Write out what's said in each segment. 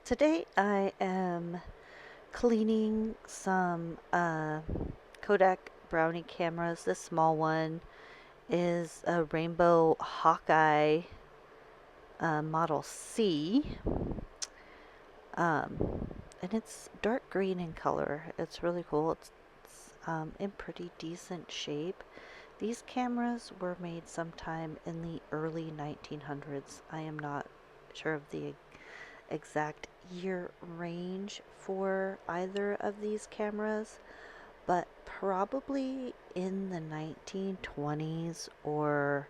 Today I am cleaning some Kodak Brownie cameras. This small one is a Rainbow Hawkeye Model C, and it's dark green in color. It's really cool. It's in pretty decent shape. These cameras were made sometime in the early 1900s. I am not sure of the exact year range for either of these cameras, but probably in the 1920s or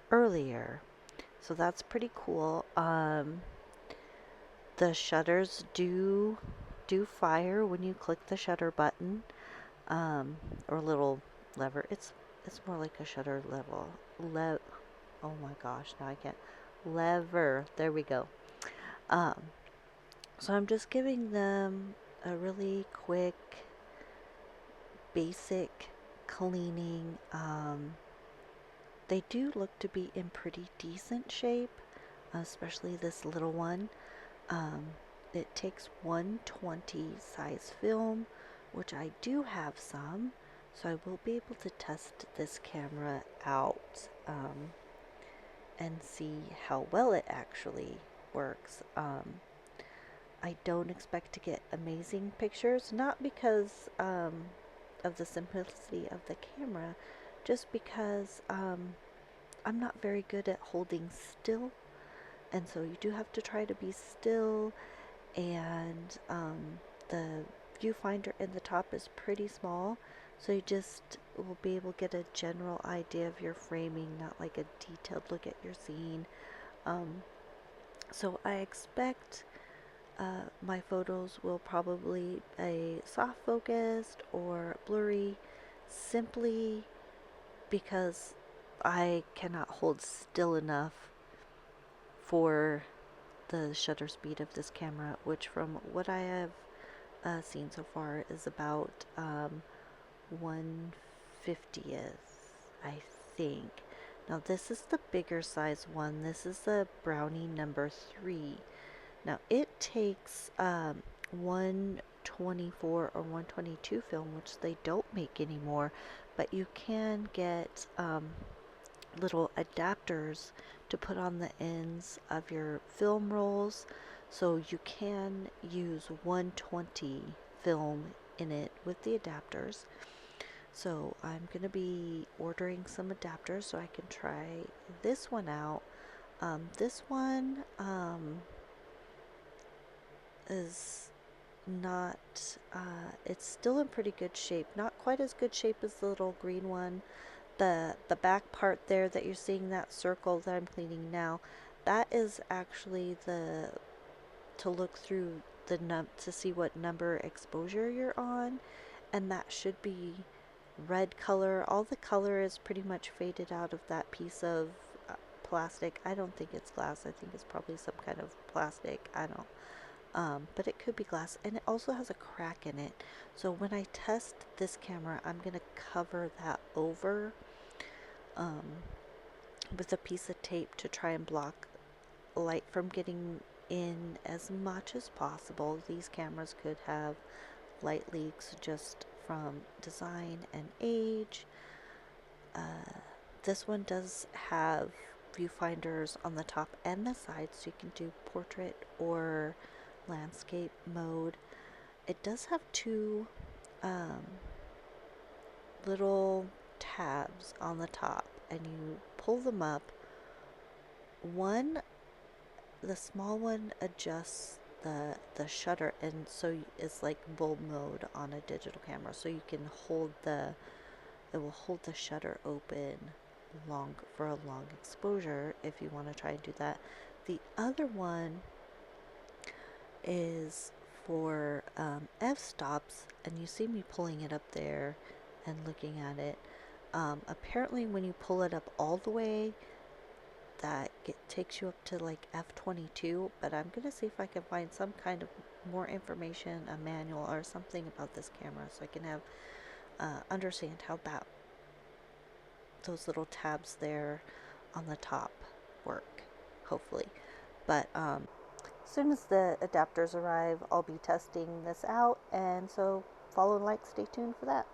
earlier. So that's pretty cool. The shutters do fire when you click the shutter button, or little lever. It's more like a shutter level. Oh my gosh, now I can't. Lever. There we go. Um, So I'm just giving them a really quick, basic cleaning. They do look to be in pretty decent shape, especially this little one. Um, it takes 120 size film, which I do have some, so I will be able to test this camera out and see how well it actually works. I don't expect to get amazing pictures, not because of the simplicity of the camera, just because I'm not very good at holding still, and so you do have to try to be still, and the viewfinder in the top is pretty small, so you just will be able to get a general idea of your framing, not like a detailed look at your scene. Um, so I expect my photos will probably be soft focused or blurry simply because I cannot hold still enough for the shutter speed of this camera, which from what I have seen so far is about 1/50th, I think. Now this is the bigger size one. This is the Brownie #3. Now it takes 124 or 122 film, which they don't make anymore, but you can get little adapters to put on the ends of your film rolls, so you can use 120 film in it with the adapters. So I'm going to be ordering some adapters so I can try this one out. This one is not, it's still in pretty good shape. Not quite as good shape as the little green one. The back part there that you're seeing, that circle that I'm cleaning now, that is actually the, to look through the to see what number exposure you're on, and that should be red color. All the color is pretty much faded out of that piece of plastic. I don't think it's glass. I think it's probably some kind of plastic. I don't, but it could be glass, and it also has a crack in it. So when I test this camera, I'm going to cover that over um, with a piece of tape to try and block light from getting in as much as possible. These cameras could have light leaks just from design and age. This one does have viewfinders on the top and the sides, so you can do portrait or landscape mode. It does have two um, little tabs on the top, and you pull them up. One, the small one, adjusts the shutter, and so it's like bulb mode on a digital camera, so you can hold the, it will hold the shutter open long for a long exposure if you want to try and do that. The other one is for f-stops, and you see me pulling it up there and looking at it. Apparently when you pull it up all the way, that takes you up to like f22, but I'm gonna see if I can find some kind of more information, a manual or something about this camera, so I can have understand how that, those little tabs there on the top work, hopefully. But As soon as the adapters arrive, I'll be testing this out, and so follow and like, stay tuned for that.